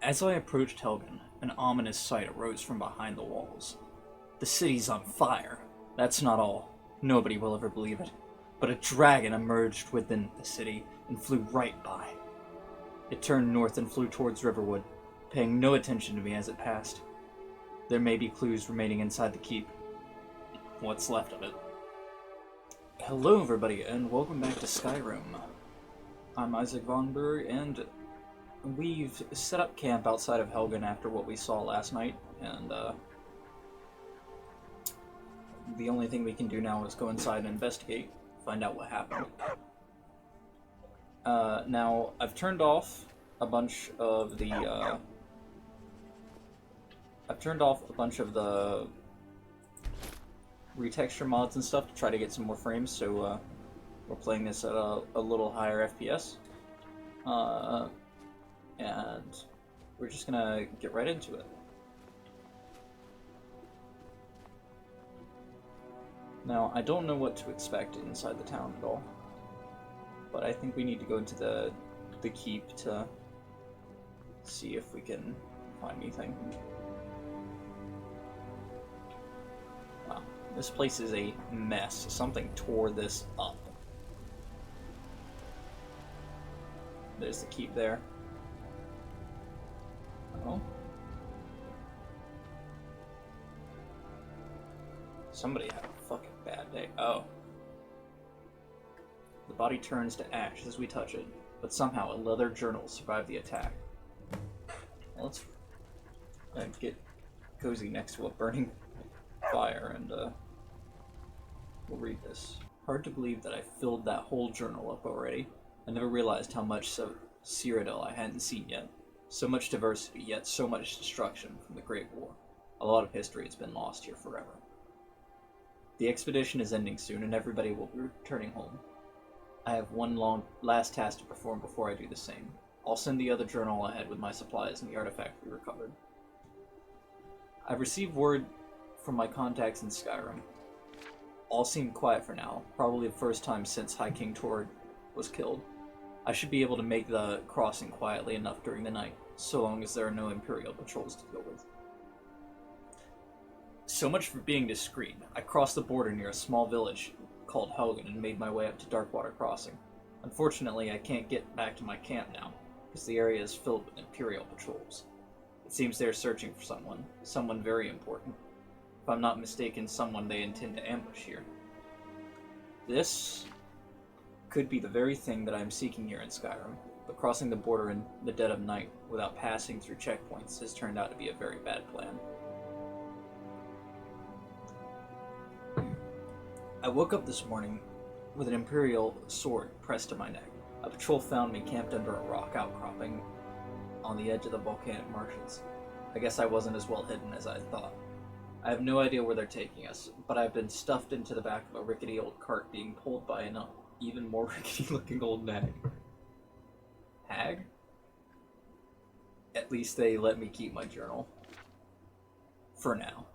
As I approached Helgen, an ominous sight arose from behind the walls. The city's on fire. That's not all. Nobody will ever believe it. But a dragon emerged within the city and flew right by. It turned north and flew towards Riverwood, paying no attention to me as it passed. There may be clues remaining inside the keep. What's left of it. Hello everybody, and welcome back to Skyrim. I'm Isaac Von Burr, and we've set up camp outside of Helgen after what we saw last night, and the only thing we can do now is go inside and investigate, find out what happened. Now, I've turned off a bunch of the, retexture mods and stuff to try to get some more frames, so, we're playing this at a little higher FPS. And we're just gonna get right into it. Now, I don't know what to expect inside the town at all, but I think we need to go into the keep to see if we can find anything. Wow, this place is a mess. Something tore this up. There's the keep there. Oh. Somebody had a fucking bad day. Oh. The body turns to ash as we touch it, but somehow a leather journal survived the attack. Well, let's get cozy next to a burning fire and we'll read this. Hard to believe that I filled that whole journal up already. I never realized how much Cyrodiil I hadn't seen yet. So much diversity, yet so much destruction from the Great War. A lot of history has been lost here forever. The expedition is ending soon, and everybody will be returning home. I have one last task to perform before I do the same. I'll send the other journal ahead with my supplies and the artifact we recovered. I've received word from my contacts in Skyrim. All seem quiet for now, probably the first time since High King Tord was killed. I should be able to make the crossing quietly enough during the night, so long as there are no Imperial patrols to deal with. So much for being discreet. I crossed the border near a small village called Helgen and made my way up to Darkwater Crossing. Unfortunately, I can't get back to my camp now, because the area is filled with Imperial patrols. It seems they're searching for someone very important. If I'm not mistaken, someone they intend to ambush here. This could be the very thing that I'm seeking here in Skyrim, but crossing the border in the dead of night without passing through checkpoints has turned out to be a very bad plan. I woke up this morning with an Imperial sword pressed to my neck. A patrol found me camped under a rock outcropping on the edge of the volcanic marshes. I guess I wasn't as well hidden as I thought. I have no idea where they're taking us, but I've been stuffed into the back of a rickety old cart being pulled by an even more rickety-looking old nag. Hag? At least they let me keep my journal. For now.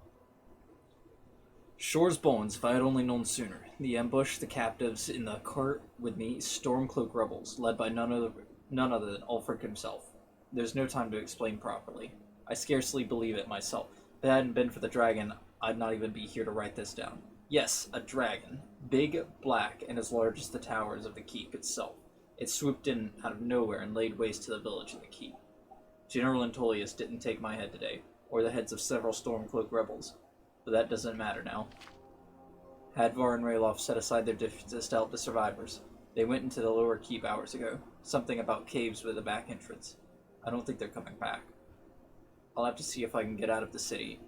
Shore's bones, if I had only known sooner. The ambush, the captives in the cart with me, Stormcloak rebels, led by none other than Ulfric himself. There's no time to explain properly. I scarcely believe it myself. If it hadn't been for the dragon, I'd not even be here to write this down. Yes, a dragon. Big, black, and as large as the towers of the keep itself. It swooped in out of nowhere and laid waste to the village and the keep. General Antolius didn't take my head today, or the heads of several Stormcloak rebels, but that doesn't matter now. Hadvar and Ralof set aside their differences to help the survivors. They went into the lower keep hours ago. Something about caves with a back entrance. I don't think they're coming back. I'll have to see if I can get out of the city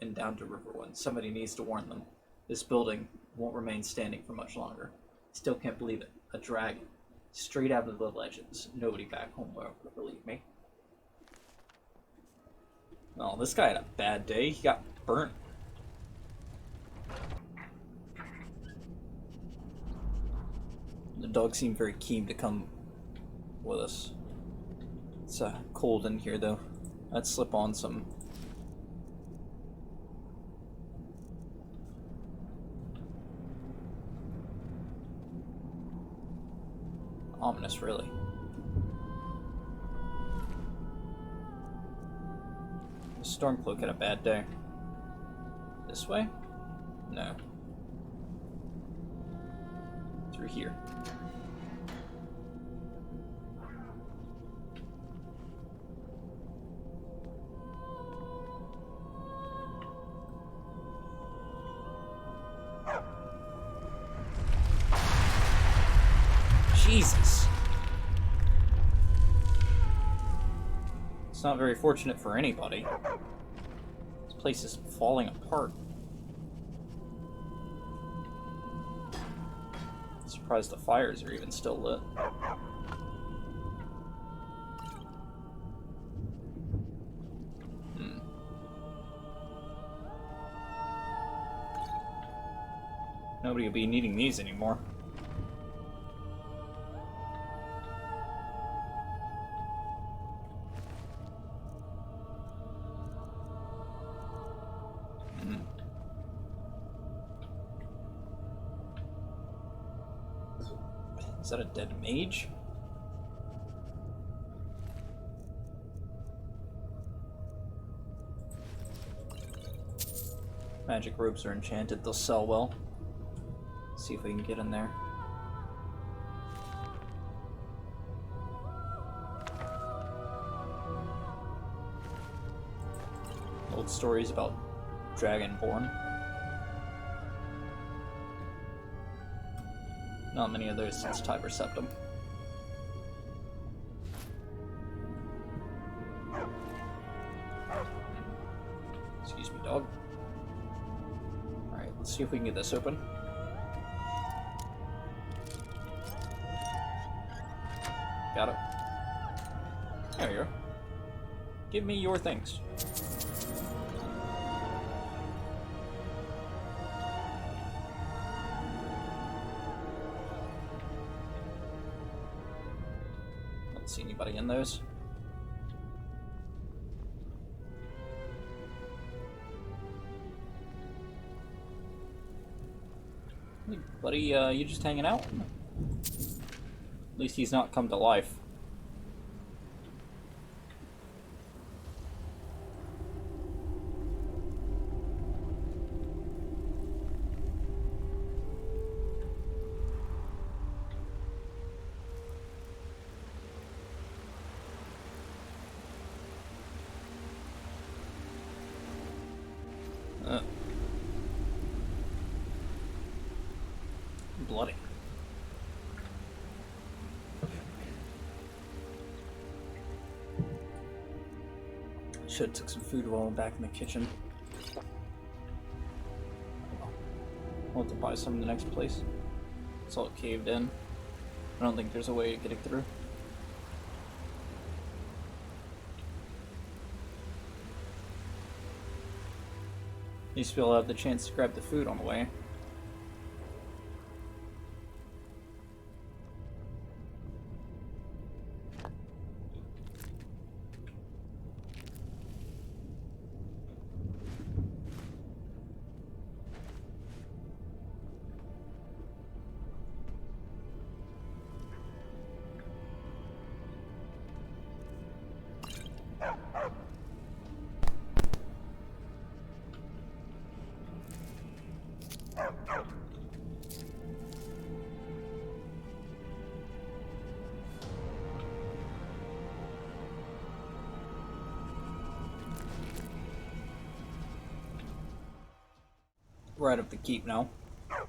and down to Riverwood. Somebody needs to warn them. This building won't remain standing for much longer. Still can't believe it. A dragon. Straight out of the legends. Nobody back home will believe me. Well, this guy had a bad day. He got burnt. The dog seemed very keen to come with us. It's cold in here, though. Let's slip on some ominous, really. Stormcloak had a bad day. This way? No. Through here. Jesus! It's not very fortunate for anybody. This place is falling apart. I'm surprised the fires are even still lit. Nobody will be needing these anymore. Is that a dead mage? Magic ropes are enchanted, they'll sell well. Let's see if we can get in there. Old stories about Dragonborn. Not many of those since Tiber Septim. Excuse me, dog. Alright, let's see if we can get this open. Got it. There you go. Give me your things. Don't see anybody in those. Hey, buddy, you just hanging out? At least he's not come to life. Bloody. Should've took some food while I'm back in the kitchen. I'll have to buy some in the next place. It's all caved in. I don't think there's a way of getting through. At least we'll have the chance to grab the food on the way. Right up the keep now. I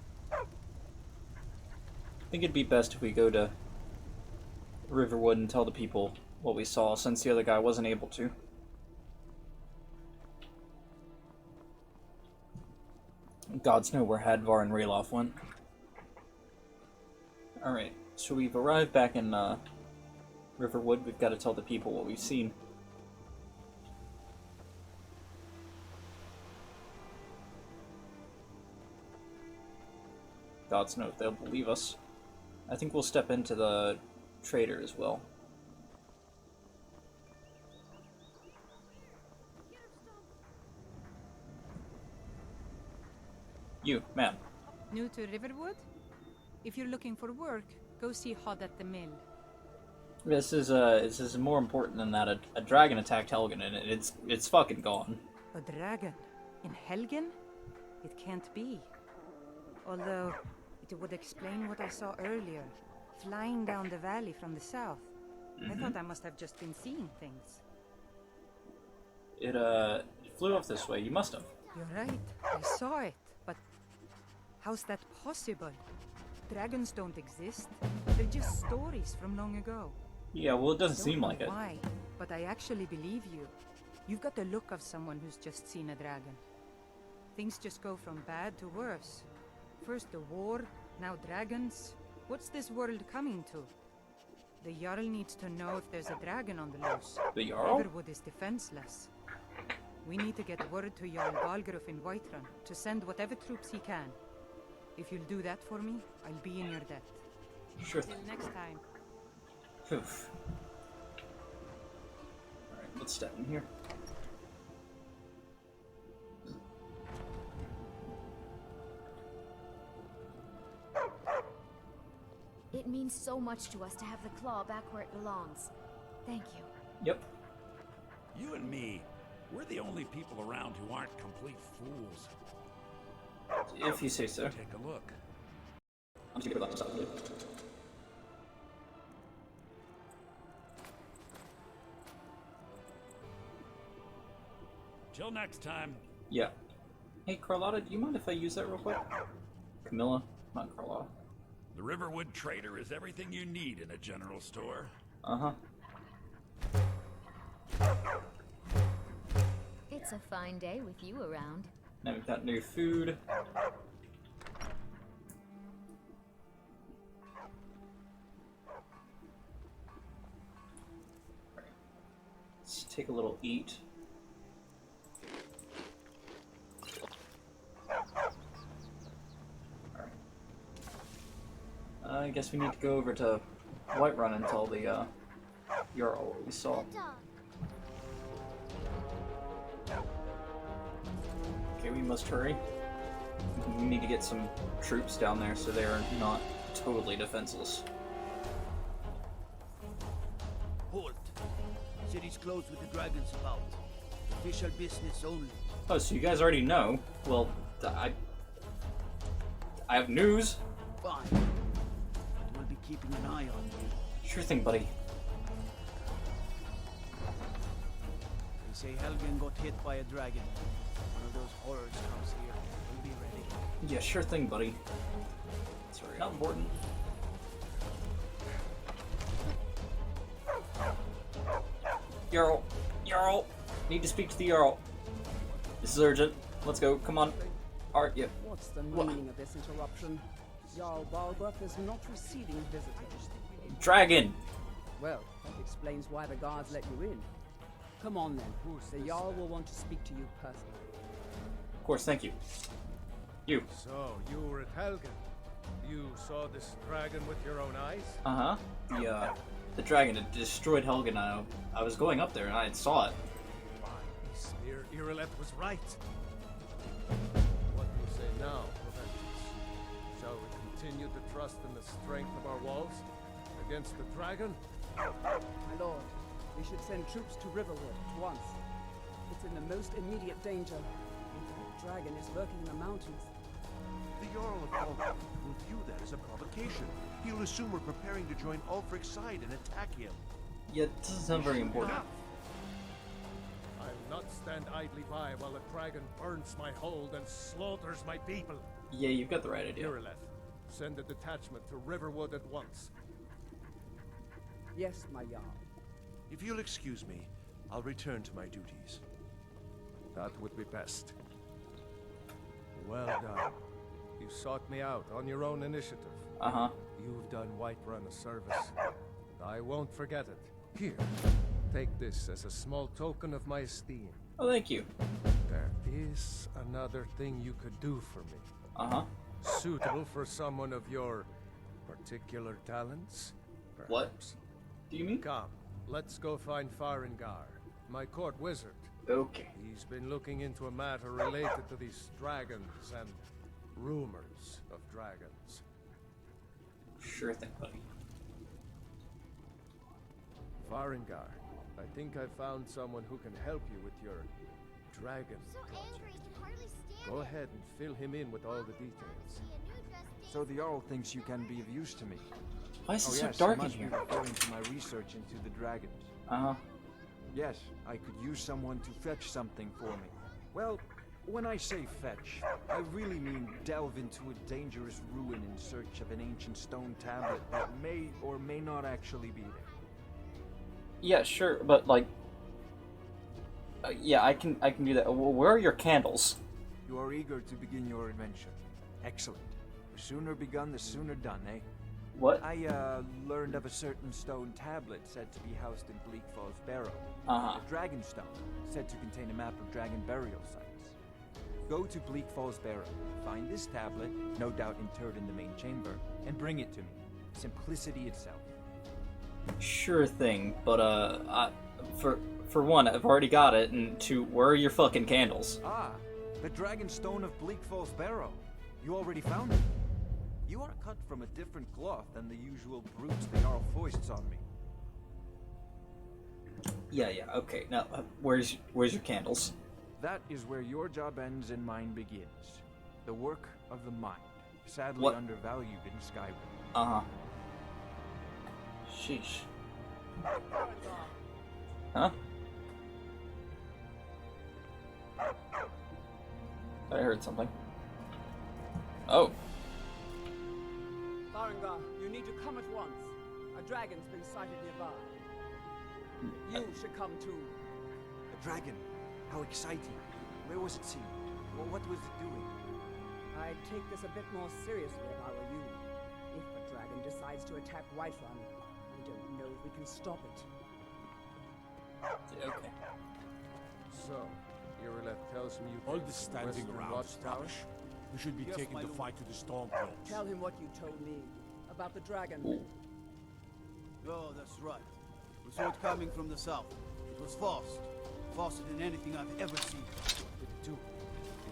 think it'd be best if we go to Riverwood and tell the people what we saw, since the other guy wasn't able to. Gods know where Hadvar and Ralof went. Alright, so we've arrived back in Riverwood. We've got to tell the people what we've seen. Gods know if they'll believe us. I think we'll step into the trader as well. You, ma'am. New to Riverwood? If you're looking for work, go see Hod at the mill. This is more important than that. A dragon attacked Helgen, and it's fucking gone. A dragon? In Helgen? It can't be. Although, it would explain what I saw earlier, flying down the valley from the south. I thought I must have just been seeing things. It flew off this way. You must have. You're right, I saw it, but how's that possible? Dragons don't exist. They're just stories from long ago. Yeah, well, it doesn't Don't seem know like it. why, but I actually believe you. You've got the look of someone who's just seen a dragon. Things just go from bad to worse. First the war, now dragons. What's this world coming to? The Jarl needs to know if there's a dragon on the loose. The Jarl? Everwood is defenseless. We need to get word to Jarl Vulgar in Whiterun to send whatever troops he can. If you'll do that for me, I'll be in your debt. Sure Till thing. next time. Oof. Alright, let's step in here. It means so much to us to have the claw back where it belongs. Thank you. Yep. You and me, we're the only people around who aren't complete fools. If you say so. Take a look. I'm just gonna go back to dude. Till next time. Yeah. Hey, Carlotta, do you mind if I use that real quick? Camilla, not Carlotta. The Riverwood Trader is everything you need in a general store. Uh-huh. It's a fine day with you around. Now we've got new food. Let's take a little eat. I guess we need to go over to Whiterun and tell the Jarl what we saw. Okay, we must hurry. We need to get some troops down there so they are not totally defenseless. Halt! City's closed with the dragons about. Official business only. Oh, so you guys already know? Well, I have news. Fine. We'll be keeping an eye on you. Sure thing, buddy. They say Helgen got hit by a dragon. One of those horrors comes here. We'll be ready. Yeah, sure thing, buddy. Sorry, not important. Jarl! Jarl! Need to speak to the Jarl. This is urgent. Let's go. Come on. Alright, yeah. What's the meaning of this interruption? Jarl Balgruff is not receiving visitors. Dragon! Well, that explains why the guards let you in. Come on then. The Jarl will want to speak to you personally. Of course, thank you. You. So, you were at Helgen. You saw this dragon with your own eyes? Uh-huh. The dragon had destroyed Helgen. I was going up there and I saw it. Fine. Sneer Irileth was right. What do you say now, Proventus? Shall we continue to trust in the strength of our walls against the dragon? My lord, we should send troops to Riverwood at once. It's in the most immediate danger. And that dragon is lurking in the mountains. The Jarl of Vulgar will view that as a provocation. He'll assume we're preparing to join Ulfric's side and attack him. Yeah, it doesn't sound very important. I'll not stand idly by while the dragon burns my hold and slaughters my people. Yeah, you've got the right idea. Irileth, send a detachment to Riverwood at once. Yes, my Jarl. If you'll excuse me, I'll return to my duties. That would be best. Well done. You sought me out on your own initiative. Uh-huh. You've done Whiterun a service. I won't forget it. Here, take this as a small token of my esteem. Oh, thank you. There is another thing you could do for me. Uh-huh. Suitable for someone of your particular talents, perhaps. What do you mean? Come, let's go find Farengar, my court wizard. Okay. He's been looking into a matter related to these dragons and rumors of dragons. Sure thing, buddy. Farengar, I think I found someone who can help you with your dragon project. Go ahead and fill him in with all the details. So the Jarl thinks you can be of use to me. Why is it so Yes, dark I in must be here? referring to my research into the dragons. Uh-huh. Yes, I could use someone to fetch something for me. Well, when I say fetch, I really mean delve into a dangerous ruin in search of an ancient stone tablet that may or may not actually be there. Yeah, sure, but like, yeah, I can do that. Well, where are your candles? You are eager to begin your adventure. Excellent. The sooner begun, the sooner done, eh? What? I, learned of a certain stone tablet said to be housed in Bleak Falls Barrow. Uh-huh. A dragon stone, said to contain a map of dragon burial sites. Go to Bleak Falls Barrow, find this tablet, no doubt interred in the main chamber, and bring it to me. Simplicity itself. Sure thing, but for one, I've already got it, and two, where are your fucking candles? Ah, the dragon stone of Bleak Falls Barrow. You already found it. You are cut from a different cloth than the usual brutes the Jarl foists on me. Yeah, okay. Now, where's your candles? That is where your job ends and mine begins. The work of the mind, sadly What? undervalued in Skyrim. Uh-huh. Sheesh. Huh? I heard something. Oh. Farengar, you need to come at once. A dragon's been sighted nearby. You should come too. A dragon. How exciting. Where was it seen? Well, what was it doing? I'd take this a bit more seriously if I were you. If a dragon decides to attack Whiterun, I don't know if we can stop it. Okay. So, Irileth tells me you All came this from the standing Western around, Watchtower? Scottish. We should be Yes, taking my the lord. fight to the Stormcloaks. Tell him what you told me about the dragon. Oh, that's right. We saw it coming from the south. It was fast. Faster than anything I've ever seen. What did it do?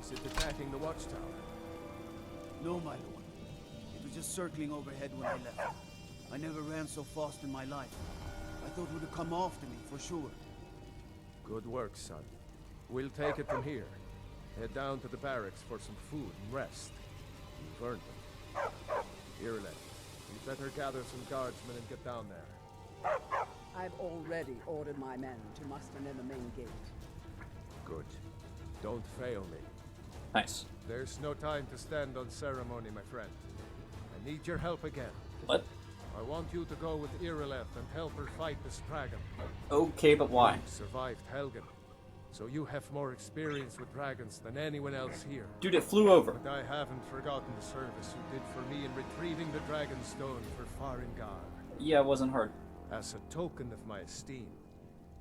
Is it attacking the Watchtower? No, my lord. It was just circling overhead when I left. I never ran so fast in my life. I thought it would have come after me, for sure. Good work, son. We'll take it from here. Head down to the barracks for some food and rest. You've earned them. Irileth, you better gather some guardsmen and get down there. I've already ordered my men to muster near the main gate. Good. Don't fail me. Nice. There's no time to stand on ceremony, my friend. I need your help again. What? I want you to go with Irileth and help her fight this dragon. Okay, but why? You survived Helgen, so you have more experience with dragons than anyone else here. Dude, it flew over. But I haven't forgotten the service you did for me in retrieving the dragon stone for Farengar. Yeah, it wasn't hard. As a token of my esteem,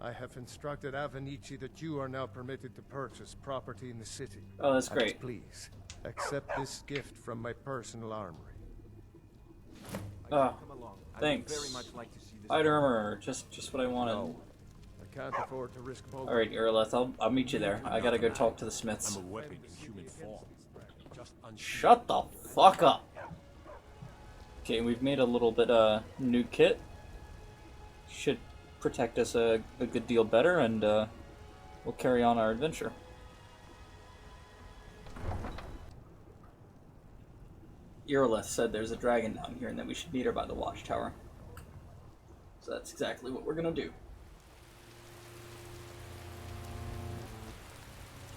I have instructed Avenici that you are now permitted to purchase property in the city. Oh, that's And great. please, accept this gift from my personal armory. Ah, Come along. thanks. I'd very much like to see this. Light armor, just what I wanted. No, I can't afford to risk both. Alright, Irileth, I'll meet you there. I gotta go talk to the smiths. I'm a weapon in human form. Just Shut the fuck up! Okay, we've made a little bit new kit. Should protect us a good deal better, and we'll carry on our adventure. Irileth said there's a dragon down here and that we should meet her by the watchtower. So that's exactly what we're gonna do.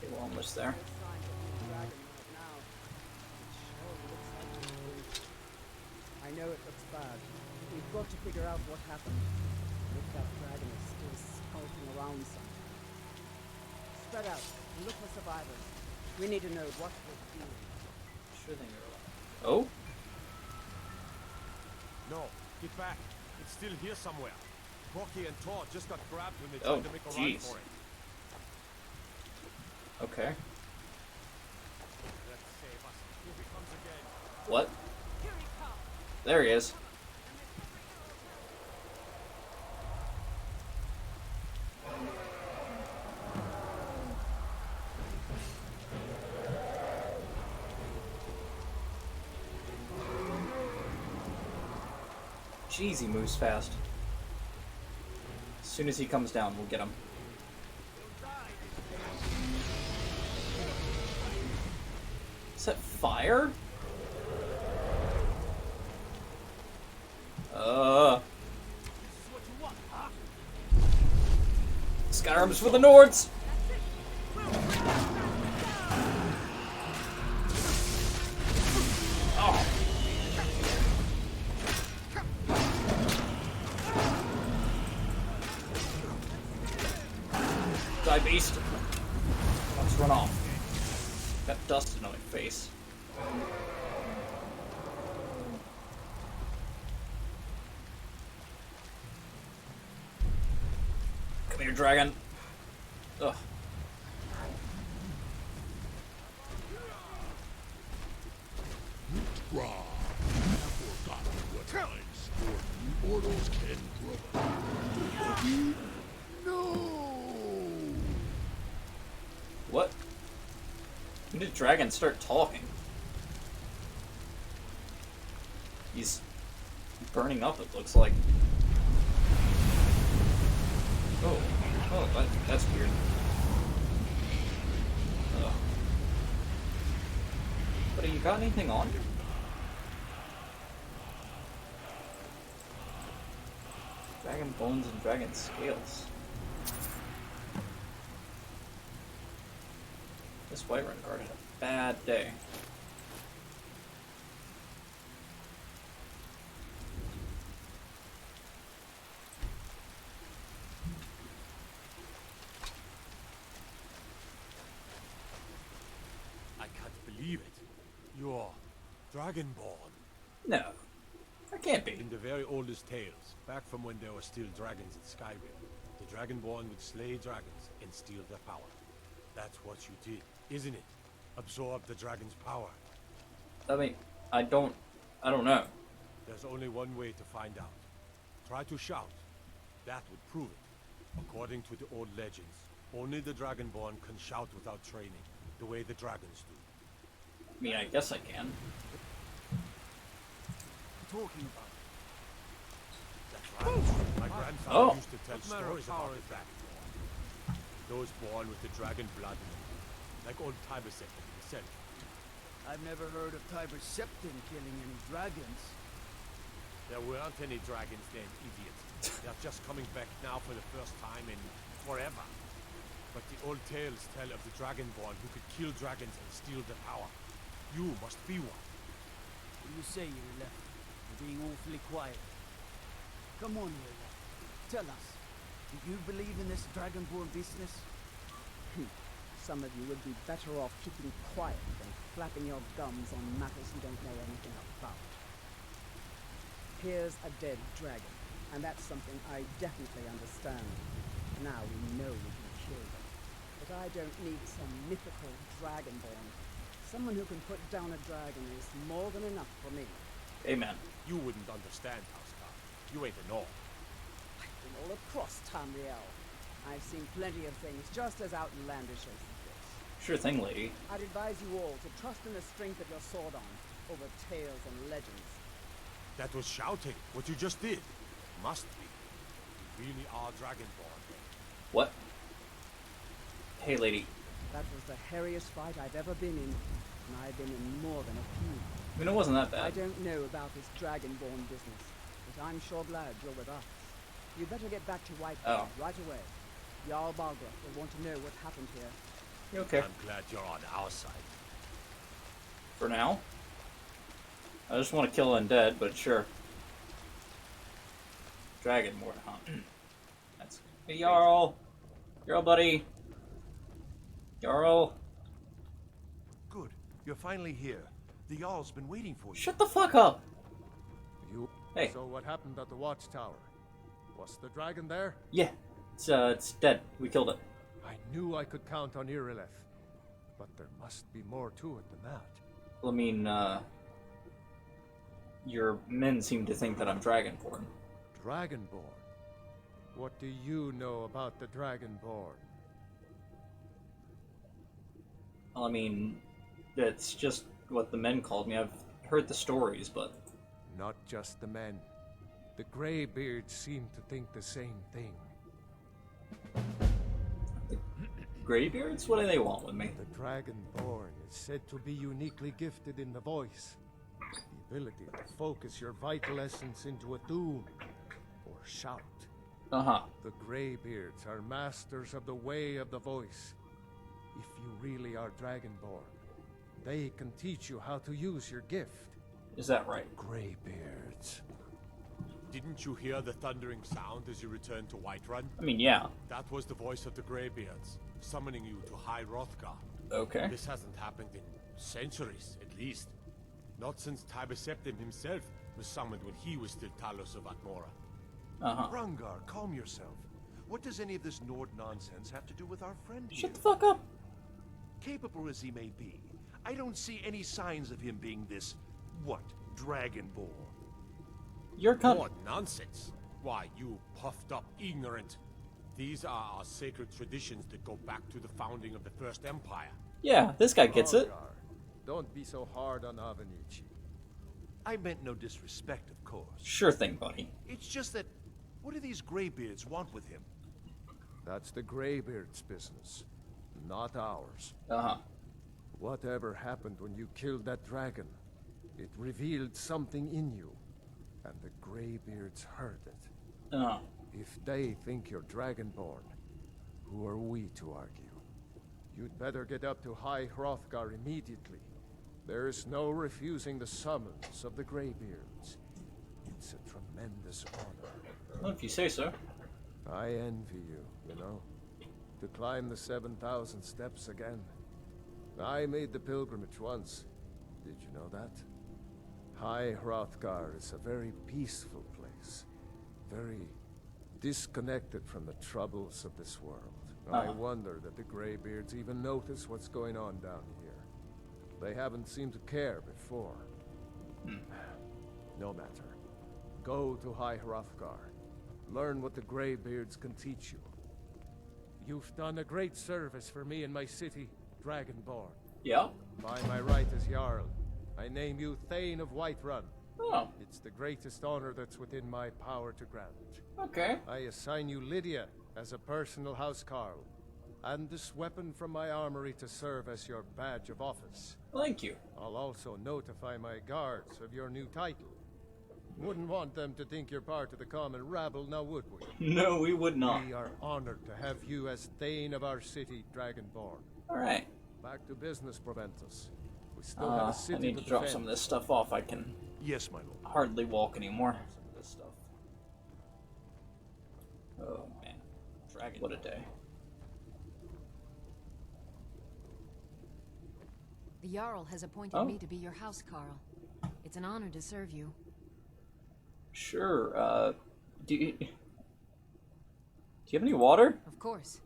Okay, we're almost there. I know it looks bad. We've got to figure out what happened. If that dragon is still skulking around somewhere. Spread out and look for survivors. We need to know what we're doing. Sure thing, Irileth. Oh? No, get back. It's still here somewhere. Rocky and Todd just got grabbed when they Oh, tried to make a run jeez. for it. Okay. Let's save us. Here he comes again. What? There he is. Jeez, he moves fast. soon as he comes down, we'll get him. Is that fire? Skyrim's for the Nords! Oh. Die, beast. Let's run off. Got dust in my face. Come here, dragon. Ugh. Mortals can provide. No! What? When did dragon start talking? He's burning up, it looks like. Oh, that's weird. Ugh. But you got anything on? Dragon bones and dragon scales. This Whiterun guard had a bad day. I can't believe it. You're Dragonborn. No, I can't be. In the very oldest tales, back from when there were still dragons in Skyrim, the Dragonborn would slay dragons and steal their power. That's what you did, isn't it? Absorb the dragon's power. I mean, I don't know. There's only one way to find out. Try to shout. That would prove it. According to the old legends, only the Dragonborn can shout without training, the way the dragons do. I mean, I guess I can. Talking about. That's right. My grandfather used to tell What manner of stories power about is the Dragonborn. Those born with the dragon blood in them, like old Tibersek himself. I've never heard of Tiber Septim killing any dragons. There weren't any dragons then, idiot. They're just coming back now for the first time in forever. But the old tales tell of the Dragonborn who could kill dragons and steal their power. You must be one. What do you say, Irelef? You're being awfully quiet. Come on, Irelef. Tell us. Do you believe in this Dragonborn business? Some of you would be better off keeping quiet than flapping your gums on matters you don't know anything about. Here's a dead dragon, and that's something I definitely understand. Now we know we can kill them. But I don't need some mythical dragonborn. Someone who can put down a dragon is more than enough for me. Amen. You wouldn't understand, Housecar. You ain't a Nord. I've been all across Tamriel. I've seen plenty of things just as outlandish as this. Sure thing, lady. I'd advise you all to trust in the strength of your sword arm over tales and legends. That was shouting, what you just did. Must be. You really are Dragonborn. What? Hey, lady. That was the hairiest fight I've ever been in, and I've been in more than a few. I mean, it wasn't that I bad. don't know about this dragonborn business, but I'm sure glad you're with us. You'd better get back to Whitehall right away. Jarl Balgruuf will want to know what happened here. You okay? I'm glad you're on our side. For now. I just want to kill undead, but sure. Dragon more to hunt. That's hey, Jarl. Jarl, buddy. Jarl. Good. You're finally here. The Jarl's been waiting for you. Shut the fuck up. You. Hey. So what happened at the watchtower? Was the dragon there? Yeah. It's dead. We killed it. I knew I could count on Irelef. But there must be more to it than that. Well, I mean, your men seem to think that I'm Dragonborn. Dragonborn? What do you know about the Dragonborn? Well, I mean, that's just what the men called me. I've heard the stories, but... Not just the men. The Greybeards seem to think the same thing. Greybeards? What do they want with me? The Dragonborn is said to be uniquely gifted in the voice. The ability to focus your vital essence into a tune or shout. Uh-huh. The Greybeards are masters of the way of the voice. If you really are Dragonborn, they can teach you how to use your gift. Is that right? Greybeards. Didn't you hear the thundering sound as you returned to Whiterun? I mean, yeah. That was the voice of the Greybeards, summoning you to High Hrothgar. Okay. This hasn't happened in centuries, at least. Not since Tibeseptim himself was summoned when he was still Talos of Atmora. Uh-huh. Rungar, calm yourself. What does any of this Nord nonsense have to do with our friend here? Shut the fuck up. Capable as he may be, I don't see any signs of him being this, what, Dragonborn. You're What nonsense! Why, you puffed up ignorant. These are our sacred traditions that go back to the founding of the First Empire. Yeah, this guy gets it. Vulgar. Don't be so hard on Avenici. I meant no disrespect, of course. Sure thing, buddy. It's just that, what do these Greybeards want with him? That's the Greybeards' business, not ours. Uh-huh. Whatever happened when you killed that dragon, it revealed something in you, and the Greybeards heard it. Uh-huh. If they think you're Dragonborn, who are we to argue? You'd better get up to High Hrothgar immediately. There's no refusing the summons of the Greybeards. It's a tremendous honor. Well, if you say so. I envy you, you know. To climb the 7,000 steps again. I made the pilgrimage once. Did you know that? High Hrothgar is a very peaceful place. Very disconnected from the troubles of this world. I wonder that the Greybeards even notice what's going on down here. They haven't seemed to care before. No matter. Go to High Hrothgar. Learn what the Greybeards can teach you. You've done a great service for me in my city, Dragonborn. Yeah? By my right as Jarl, I name you Thane of Whiterun. Oh. It's the greatest honor that's within my power to grant. Okay. I assign you Lydia as a personal housecarl, and this weapon from my armory to serve as your badge of office. Thank you. I'll also notify my guards of your new title. Wouldn't want them to think you're part of the common rabble, now would we? No, we would not. We are honored to have you as Thane of our city, Dragonborn. Alright. Back to business, Proventus. We still have a city I need to drop some of this stuff off. I can Yes, my lord. hardly walk anymore. Some of this stuff. Oh, man. Dragon. What a day. The Jarl has appointed me to be your housecarl. It's an honor to serve you. Sure, do you have any water? Of course.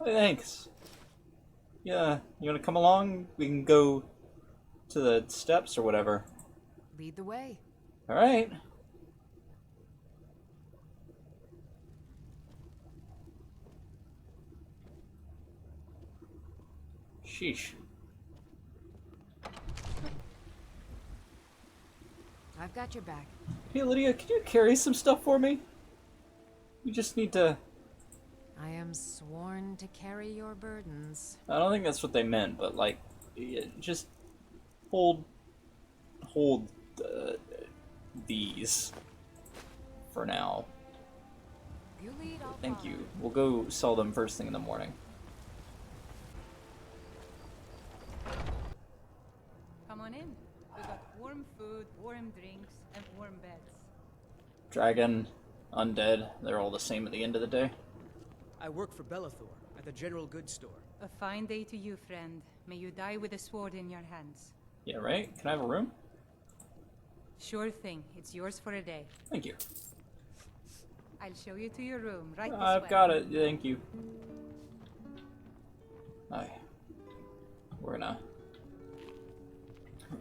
Oh, thanks. Yeah, you wanna come along? We can go to the steps or whatever. Lead the way. Alright. Sheesh. I've got your back. Hey Lydia, can you carry some stuff for me? We just need to... I am sworn to carry your burdens. I don't think that's what they meant, but like, just hold these for now. You lead, I'll Thank follow. you. We'll go sell them first thing in the morning. Come on in. We got warm food, warm drinks, and warm beds. Dragon, undead, they're all the same at the end of the day. I work for Bellathor at the general goods store. A fine day to you, friend. May you die with a sword in your hands. Yeah, right? Can I have a room? Sure thing. It's yours for a day. Thank you. I'll show you to your room right this way. I've got it. Thank you. Aye. We're gonna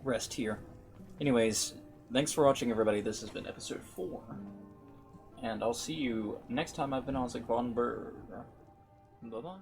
rest here. Anyways, thanks for watching, everybody. This has been episode 4. And I'll see you next time I've been on Vulgar. Bye-bye.